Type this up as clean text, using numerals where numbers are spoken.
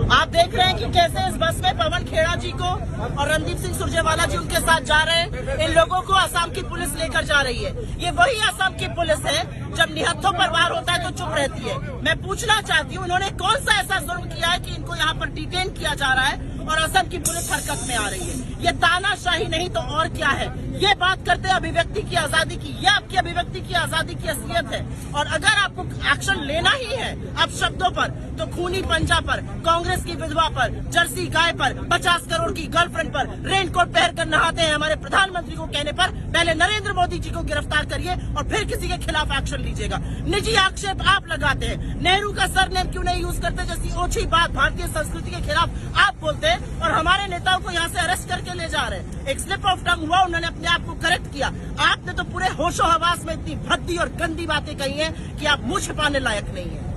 आप देख रहे हैं कि कैसे इस बस में पवन खेड़ा जी को और रणदीप सिंह सुरजेवाला जी उनके साथ जा रहे हैं। इन लोगों को असम की पुलिस लेकर जा रही है। ये वही असम की पुलिस है जब निहत्थों पर वार होता है तो चुप रहती है। मैं पूछना चाहती हूँ इन्होंने कौन सा ऐसा जुर्म किया है कि इनको यहाँ पर डिटेन किया जा रहा है और असम की पुलिस हरकत में आ रही है। ये तानाशाही नहीं तो और क्या है। ये बात करते हैं अभिव्यक्ति की आजादी की। ये आपकी अभिव्यक्ति की आजादी की असलियत है। और अगर आपको एक्शन लेना ही है अब शब्दों पर तो खूनी पंजा पर, कांग्रेस की विधवा पर, जर्सी गाय पर, 50 करोड़ की गर्लफ्रेंड पर, रेनकोट पहन कर नहाते हैं हमारे प्रधानमंत्री को कहने पर पहले नरेंद्र मोदी जी को गिरफ्तार करिए और फिर किसी के खिलाफ एक्शन लीजिएगा। निजी आक्षेप आप लगाते हैं। नेहरू का सरनेम क्यों नहीं यूज करते जैसी ओछी बात भारतीय संस्कृति के खिलाफ आप बोलते हैं और हमारे नेताओं को यहाँ से अरेस्ट करके ले जा रहे हैं। एक स्लिप ऑफ टंग हुआ, उन्होंने अपने आप को करेक्ट किया। आपने तो पूरे होशो हवास में इतनी भद्दी और गंदी बातें कही हैं कि आप मुंह छिपाने लायक नहीं है।